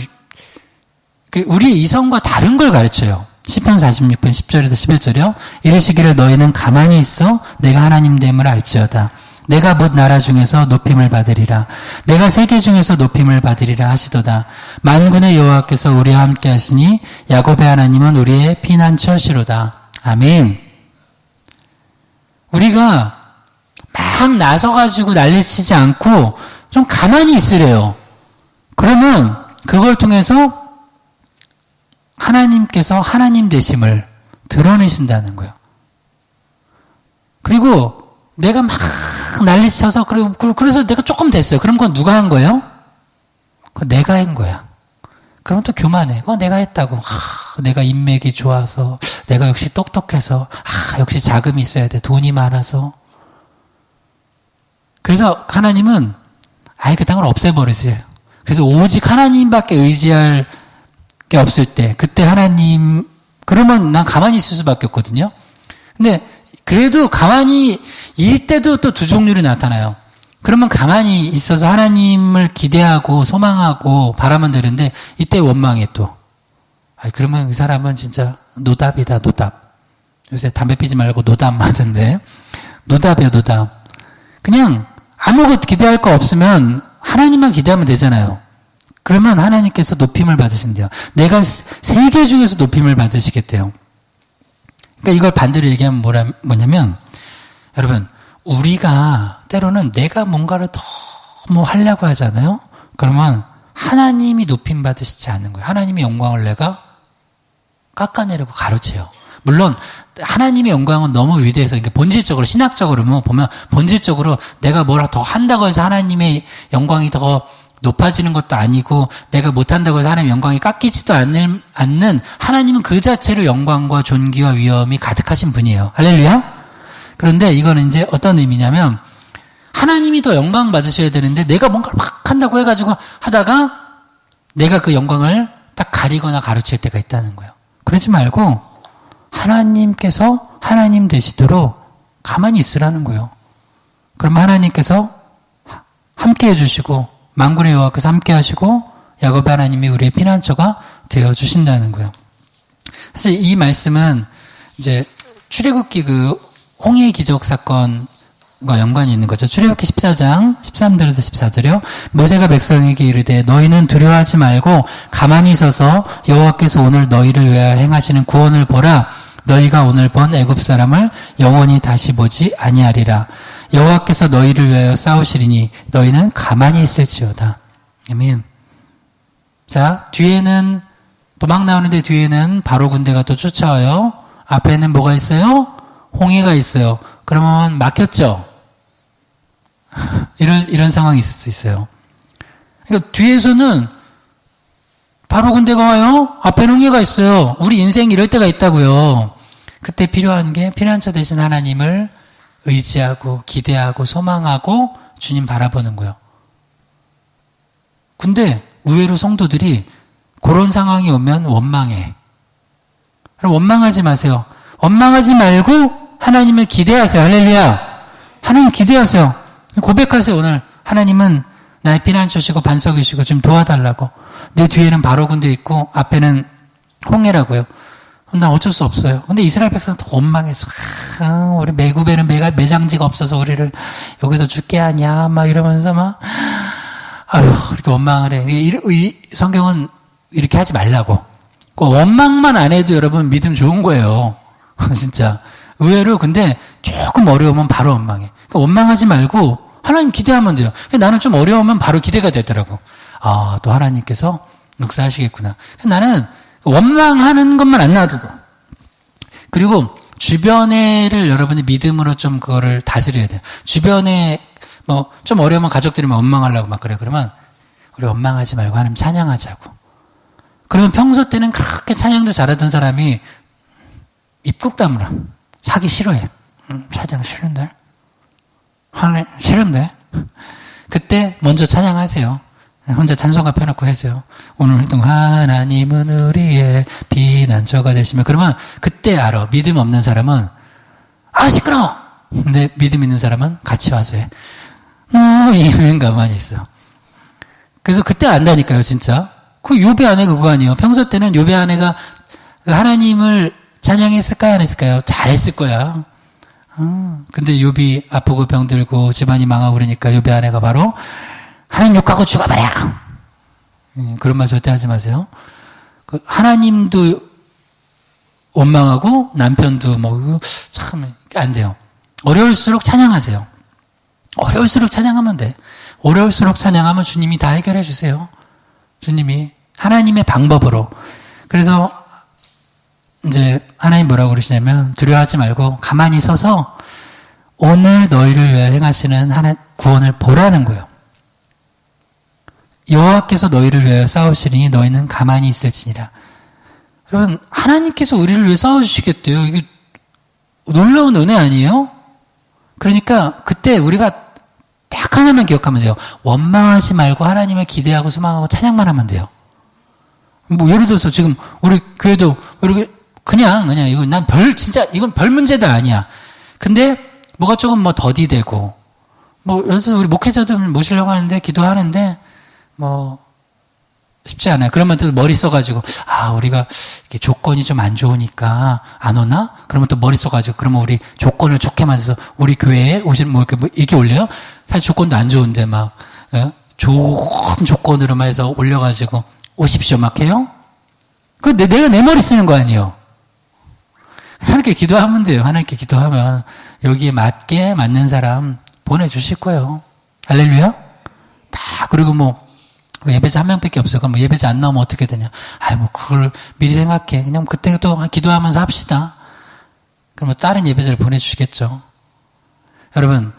우리의 이성과 다른 걸 가르쳐요. 시편 46편 10절에서 11절이요. 이르시기를 너희는 가만히 있어 내가 하나님 됨을 알지어다. 내가 못 나라 중에서 높임을 받으리라. 내가 세계 중에서 높임을 받으리라 하시도다. 만군의 여호와께서 우리와 함께 하시니 야곱의 하나님은 우리의 피난처시로다. 아멘. 우리가 막 나서가지고 난리치지 않고 좀 가만히 있으래요. 그러면 그걸 통해서 하나님께서 하나님 되심을 드러내신다는 거예요. 그리고 내가 막 난리쳐서 그래서 내가 조금 됐어요. 그럼 그건 누가 한 거예요? 그건 내가 한 거야. 그럼 또 교만해. 그건 내가 했다고. 내가 인맥이 좋아서, 내가 역시 똑똑해서, 역시 자금이 있어야 돼. 돈이 많아서. 그래서 하나님은 아예 그 땅을 없애버리세요. 그래서 오직 하나님밖에 의지할 게 없을 때, 그때 하나님, 그러면 난 가만히 있을 수밖에 없거든요. 근데 그래도 가만히 이때도 또 두 종류로 나타나요. 그러면 가만히 있어서 하나님을 기대하고 소망하고 바라면 되는데 이때 원망해 또. 그러면 그 사람은 진짜 노답이다, 노답. 요새 담배 피지 말고 노답 하던데. 노답이에요, 노답. 그냥 아무것도 기대할 거 없으면 하나님만 기대하면 되잖아요. 그러면 하나님께서 높임을 받으신대요. 내가 세계 중에서 높임을 받으시겠대요. 그러니까 이걸 반대로 얘기하면 뭐냐면, 여러분, 우리가 때로는 내가 뭔가를 너무 하려고 하잖아요? 그러면 하나님이 높임 받으시지 않는 거예요. 하나님의 영광을 내가 깎아내려고 가로채요. 물론, 하나님의 영광은 너무 위대해서, 그러니까 본질적으로, 신학적으로 보면, 본질적으로 내가 뭘 더 한다고 해서 하나님의 영광이 더 높아지는 것도 아니고 내가 못한다고 해서 하나님의 영광이 깎이지도 않는 하나님은 그 자체로 영광과 존귀와 위엄이 가득하신 분이에요. 할렐루야? 그런데 이거는 이제 어떤 의미냐면 하나님이 더 영광 받으셔야 되는데 내가 뭔가를 막 한다고 해가지고 하다가 내가 그 영광을 딱 가리거나 가로챌 때가 있다는 거예요. 그러지 말고 하나님께서 하나님 되시도록 가만히 있으라는 거예요. 그러면 하나님께서 함께 해주시고 만군의 여호와께서 함께 하시고 야곱의 하나님이 우리의 피난처가 되어 주신다는 거예요. 사실 이 말씀은 이제 출애굽기 그 홍해 기적 사건과 연관이 있는 거죠. 출애굽기 14장 13절에서 14절이요. 모세가 백성에게 이르되 너희는 두려워하지 말고 가만히 서서 여호와께서 오늘 너희를 위하여 행하시는 구원을 보라. 너희가 오늘 본 애굽 사람을 영원히 다시 보지 아니하리라. 여호와께서 너희를 위하여 싸우시리니 너희는 가만히 있을지어다. 아멘. 자, 뒤에는 도망 나오는데 뒤에는 바로 군대가 또 쫓아와요. 앞에는 뭐가 있어요? 홍해가 있어요. 그러면 막혔죠. 이런 상황이 있을 수 있어요. 그러니까 뒤에서는 바로 군대가 와요. 앞에는 홍해가 있어요. 우리 인생 이럴 때가 있다고요. 그때 필요한 게 피난처 되신 하나님을 의지하고 기대하고 소망하고 주님 바라보는 거예요. 근데 의외로 성도들이 그런 상황이 오면 원망해. 그럼 원망하지 마세요. 원망하지 말고 하나님을 기대하세요. 할렐루야. 하나님 기대하세요. 고백하세요. 오늘 하나님은 나의 피난처시고 반석이시고 좀 도와달라고. 내 뒤에는 바로 군대 있고 앞에는 홍해라고요. 난 어쩔 수 없어요. 근데 이스라엘 백성은 더 원망해서 우리 매국에는 매장지가 없어서 우리를 여기서 죽게 하냐 막 이러면서 막 이렇게 원망을 해. 이 성경은 이렇게 하지 말라고. 원망만 안 해도 여러분 믿음 좋은 거예요. 진짜 의외로. 근데 조금 어려우면 바로 원망해. 그러니까 원망하지 말고 하나님 기대하면 돼요. 나는 좀 어려우면 바로 기대가 되더라고. 또 하나님께서 역사하시겠구나. 나는 원망하는 것만 안 놔두고, 그리고 주변에를 여러분이 믿음으로 좀 그거를 다스려야 돼요. 주변에 뭐, 좀 어려우면 가족들이 막 원망하려고 막 그래. 그러면, 우리 원망하지 말고 하나님 찬양하자고. 그러면 평소 때는 그렇게 찬양도 잘하던 사람이 입국 다물어. 하기 싫어해. 찬양 싫은데? 하나님 싫은데? 그때 먼저 찬양하세요. 혼자 찬송가 펴놓고 하세요. 오늘 활동 하나님은 우리의 피난처가 되시며 그러면 그때 알아. 믿음 없는 사람은 시끄러워. 근데 믿음 있는 사람은 같이 와서 해. 이는 가만히 있어. 그래서 그때 안다니까요, 진짜. 그 욥의 아내가 그거 아니에요. 평소 때는 욥의 아내가 하나님을 찬양했을까요, 안 했을까요? 잘했을 거야. 근데 욥이 아프고 병들고 집안이 망하고 그러니까 욥의 아내가 바로 하나님 욕하고 죽어버려. 그런 말 절대 하지 마세요. 하나님도 원망하고 남편도 참 안 돼요. 어려울수록 찬양하세요. 어려울수록 찬양하면 돼. 어려울수록 찬양하면 주님이 다 해결해 주세요. 주님이 하나님의 방법으로. 그래서 이제 하나님 뭐라고 그러시냐면 두려워하지 말고 가만히 서서 오늘 너희를 위해 행하시는 구원을 보라는 거예요. 여호와께서 너희를 위하여 싸우시리니 너희는 가만히 있을지니라. 여러분 하나님께서 우리를 위해 싸워주시겠대요. 이게 놀라운 은혜 아니에요? 그러니까 그때 우리가 딱 하나만 기억하면 돼요. 원망하지 말고 하나님을 기대하고 소망하고 찬양만 하면 돼요. 뭐 예를 들어서 지금 우리 교회도 그냥 이건 이건 별 문제도 아니야. 근데 뭐가 조금 더디되고 예를 들어서 우리 목회자들 모시려고 하는데 기도하는데 쉽지 않아요. 그러면 또 머리 써가지고 우리가 이렇게 조건이 좀 안 좋으니까 안 오나? 그러면 또 머리 써가지고 그러면 우리 조건을 좋게 만들어서 우리 교회에 오시는 이렇게 올려요? 사실 조건도 안 좋은데 좋은 조건으로만 해서 올려가지고 오십시오 막 해요? 내가 내 머리 쓰는 거 아니에요? 하나님께 기도하면 돼요. 하나님께 기도하면 여기에 맞는 사람 보내주실 거예요. 할렐루야? 그리고 예배자 한 명밖에 없어요. 그럼 예배자 안 나오면 어떻게 되냐? 그걸 미리 생각해. 그냥 그때 또 기도하면서 합시다. 그러면 다른 예배자를 보내주시겠죠. 여러분,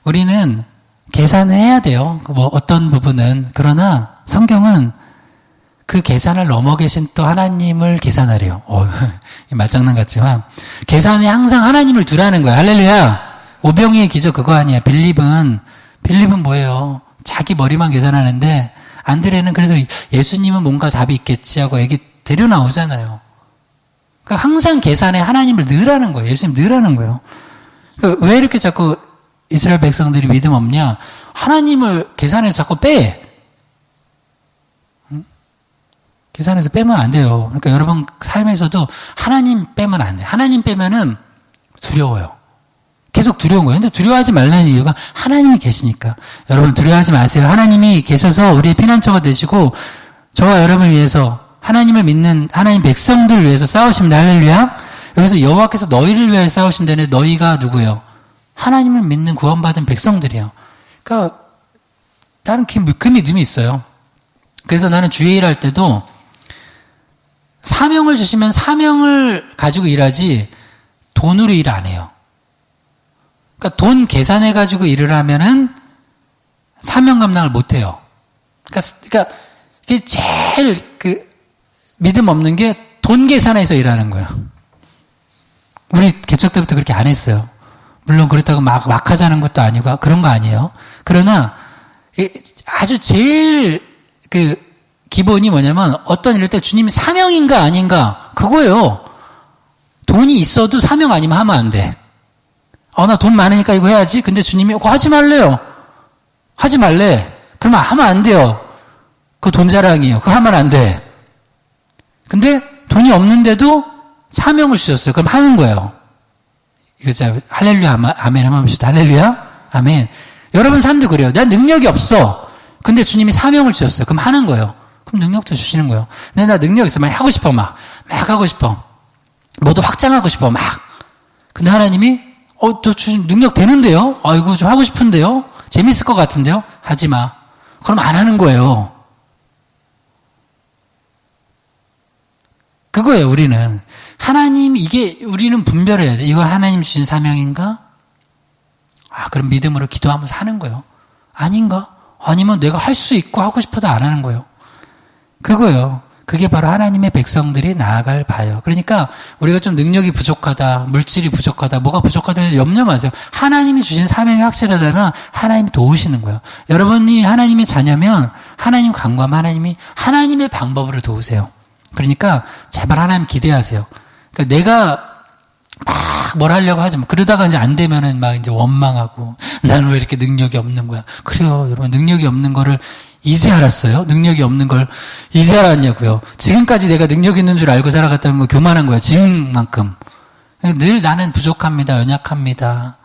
우리는 계산을 해야 돼요. 어떤 부분은. 그러나 성경은 그 계산을 넘어 계신 또 하나님을 계산하래요. 말장난 같지만. 계산에 항상 하나님을 두라는 거야. 할렐루야! 오병이의 기적 그거 아니야. 빌립은 뭐예요? 자기 머리만 계산하는데, 안드레는 그래도 예수님은 뭔가 답이 있겠지 하고 애기 데려 나오잖아요. 그러니까 항상 계산에 하나님을 넣으라는 거예요. 예수님 넣으라는 거예요. 그러니까 왜 이렇게 자꾸 이스라엘 백성들이 믿음 없냐? 하나님을 계산에서 자꾸 빼. 계산에서 빼면 안 돼요. 그러니까 여러분 삶에서도 하나님 빼면 안 돼요. 하나님 빼면은 두려워요. 계속 두려운 거예요. 근데 두려워하지 말라는 이유가 하나님이 계시니까. 여러분 두려워하지 마세요. 하나님이 계셔서 우리의 피난처가 되시고 저와 여러분을 위해서 하나님을 믿는 하나님 백성들을 위해서 싸우십니다. 할렐루야. 여기서 여호와께서 너희를 위해 싸우신다는 너희가 누구예요? 하나님을 믿는 구원받은 백성들이에요. 그러니까 나는 그 믿음이 있어요. 그래서 나는 주의 일할 때도 사명을 주시면 사명을 가지고 일하지 돈으로 일 안 해요. 그러니까 돈 계산해가지고 일을 하면은 사명 감당을 못 해요. 그러니까 이게 제일 믿음 없는 게 돈 계산해서 일하는 거예요. 우리 개척 때부터 그렇게 안 했어요. 물론 그렇다고 막 하자는 것도 아니고 그런 거 아니에요. 그러나 아주 제일 기본이 뭐냐면 어떤 일일 때 주님이 사명인가 아닌가 그거예요. 돈이 있어도 사명 아니면 하면 안 돼. 나 돈 많으니까 이거 해야지. 근데 주님이 그거 하지 말래요. 하지 말래. 그러면 하면 안 돼요. 그거 돈 자랑이에요. 그거 하면 안 돼. 근데 돈이 없는데도 사명을 주셨어요. 그럼 하는 거예요. 이거 자 할렐루야 아멘 한번 합시다. 할렐루야 아멘. 여러분 삶도 그래요. 난 능력이 없어. 근데 주님이 사명을 주셨어요. 그럼 하는 거예요. 그럼 능력도 주시는 거예요. 근데 나 능력 있어. 막 하고 싶어. 막 하고 싶어. 뭐도 확장하고 싶어. 막. 근데 하나님이 또 주님 능력 되는데요? 이거 좀 하고 싶은데요? 재밌을 것 같은데요? 하지 마. 그럼 안 하는 거예요. 그거예요, 우리는. 우리는 분별해야 돼. 이거 하나님 주신 사명인가? 그럼 믿음으로 기도하면서 하는 거예요. 아닌가? 아니면 내가 할 수 있고 하고 싶어도 안 하는 거예요. 그거예요. 그게 바로 하나님의 백성들이 나아갈 바예요. 그러니까 우리가 좀 능력이 부족하다, 물질이 부족하다, 뭐가 부족하다 염려 마세요. 하나님이 주신 사명이 확실하다면 하나님이 도우시는 거예요. 여러분이 하나님의 자녀면 하나님 간구하면 하나님의 방법으로 도우세요. 그러니까 제발 하나님 기대하세요. 그러니까 내가 막 뭘 하려고 하지 마. 그러다가 이제 안 되면은 막 이제 원망하고 나는 왜 이렇게 능력이 없는 거야. 그래요. 여러분 능력이 없는 거를 이제 알았어요? 능력이 없는 걸 이제 알았냐고요. 지금까지 내가 능력 있는 줄 알고 살아갔다는 거 교만한 거야. 지금만큼. 늘 나는 부족합니다. 연약합니다.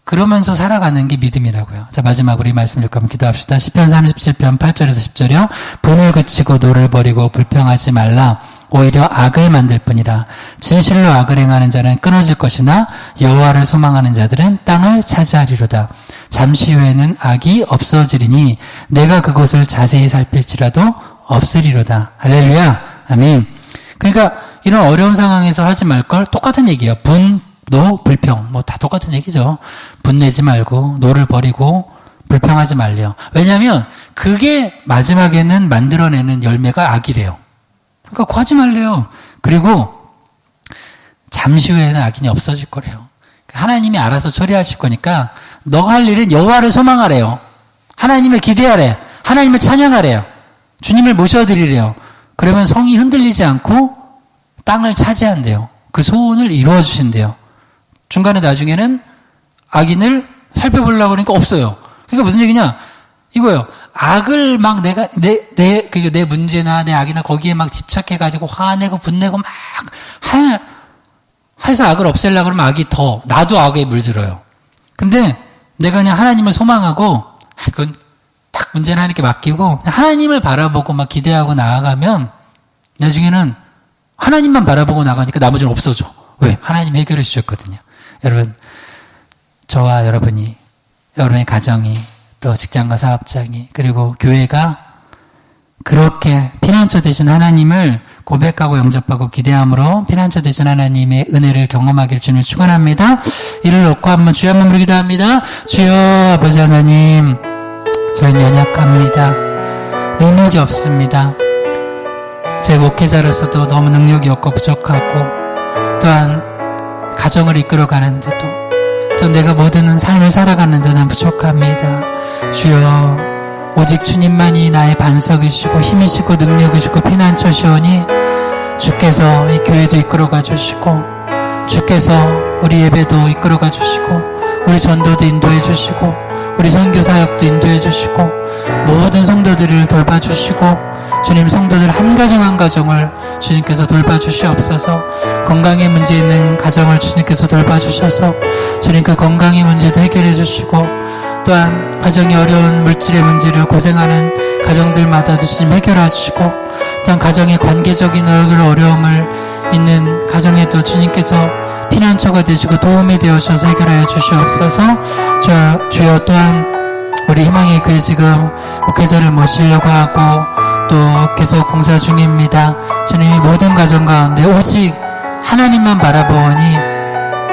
그러면서 살아가는 게 믿음이라고요. 자, 마지막으로 이 말씀 읽고 한번 기도합시다. 시편 37편 8절에서 10절이요. 분을 그치고 노를 버리고 불평하지 말라. 오히려 악을 만들 뿐이라. 진실로 악을 행하는 자는 끊어질 것이나 여호와를 소망하는 자들은 땅을 차지하리로다. 잠시 후에는 악이 없어지리니 내가 그곳을 자세히 살필지라도 없으리로다. 할렐루야. 아멘. 그러니까 이런 어려운 상황에서 하지 말 걸 똑같은 얘기예요. 노, 불평. 뭐 다 똑같은 얘기죠. 분내지 말고 노를 버리고 불평하지 말래요. 왜냐하면 그게 마지막에는 만들어내는 열매가 악이래요. 그러니까 그거 하지 말래요. 그리고 잠시 후에는 악인이 없어질 거래요. 하나님이 알아서 처리하실 거니까 너가 할 일은 여호와를 소망하래요. 하나님을 기대하래. 하나님을 찬양하래요. 주님을 모셔드리래요. 그러면 성이 흔들리지 않고 땅을 차지한대요. 그 소원을 이루어 주신대요. 중간에 나중에는 악인을 살펴보려고 그러니까 없어요. 그러니까 무슨 얘기냐? 이거예요. 악을 막 내 문제나 내 악이나 거기에 막 집착해가지고 화내고 분내고 막 해서 악을 없애려고 그러면 악이 나도 악에 물들어요. 근데 내가 그냥 하나님을 소망하고, 그건 딱 문제는 하나님께 맡기고, 하나님을 바라보고 막 기대하고 나아가면, 나중에는 하나님만 바라보고 나가니까 나머지는 없어져. 왜? 하나님 해결해 주셨거든요. 여러분, 저와 여러분이, 여러분의 가정이, 또 직장과 사업장이, 그리고 교회가 그렇게 피난처 되신 하나님을 고백하고 영접하고 기대함으로 피난처 되신 하나님의 은혜를 경험하길 주님을 축원합니다. 이를 놓고 한번 주여 한번 부르기도 합니다. 주여 아버지 하나님, 저희는 연약합니다. 능력이 없습니다. 제 목회자로서도 너무 능력이 없고 부족하고, 또한 가정을 이끌어가는데도, 또 내가 모든 삶을 살아가는데 난 부족합니다. 주여, 오직 주님만이 나의 반석이시고 힘이시고 능력이시고 피난처시오니 주께서 이 교회도 이끌어가 주시고, 주께서 우리 예배도 이끌어가 주시고, 우리 전도도 인도해 주시고, 우리 선교 사역도 인도해 주시고, 모든 성도들을 돌봐주시고, 주님 성도들 한 가정 한 가정을 주님께서 돌봐주시옵소서. 건강에 문제 있는 가정을 주님께서 돌봐주셔서 주님 그 건강의 문제도 해결해 주시고, 또한 가정이 어려운 물질의 문제를 고생하는 가정들마다 주님 해결해 주시고, 또한 가정의 관계적인 어려움을 있는 가정에도 주님께서 피난처가 되시고 도움이 되어주셔서 해결하여 주시옵소서. 주여, 또한 우리 희망의 교회 지금 목회자를 모시려고 하고 또 계속 공사 중입니다. 주님이 모든 가정 가운데 오직 하나님만 바라보니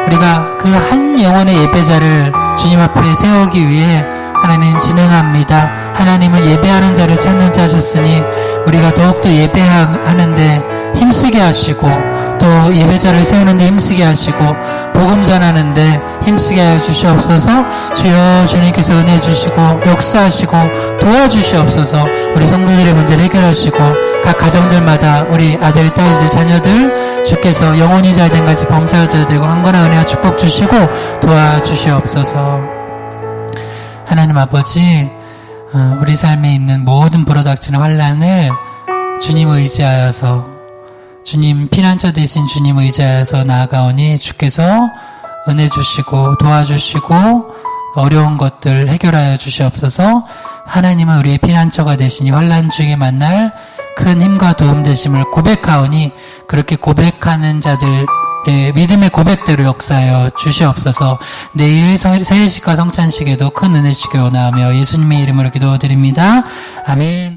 우리가 그 한 영혼의 예배자를 주님 앞에 세우기 위해 하나님 진행합니다. 하나님을 예배하는 자를 찾는 자 하셨으니 우리가 더욱더 예배하는데 힘쓰게 하시고, 또 예배자를 세우는데 힘쓰게 하시고, 복음 전하는데 힘쓰게 하여 주시옵소서. 주여, 주님께서 은혜 주시고 역사하시고 도와주시옵소서. 우리 성도들의 문제를 해결하시고 각 가정들마다 우리 아들, 딸들, 자녀들 주께서 영혼이 잘된 같이 범사가 잘되고 강건한 은혜와 축복 주시고 도와주시옵소서. 하나님 아버지, 우리 삶에 있는 모든 불어닥치는 환난을 주님 의지하여서, 주님 피난처 되신 주님 의지하여서 나아가오니 주께서 은혜 주시고 도와주시고 어려운 것들 해결하여 주시옵소서. 하나님은 우리의 피난처가 되시니 환난 중에 만날 큰 힘과 도움 되심을 고백하오니 그렇게 고백하는 자들의 믿음의 고백대로 역사하여 주시옵소서. 내일 세일식과 성찬식에도 큰 은혜 주시기 원하며 예수님의 이름으로 기도드립니다. 아멘.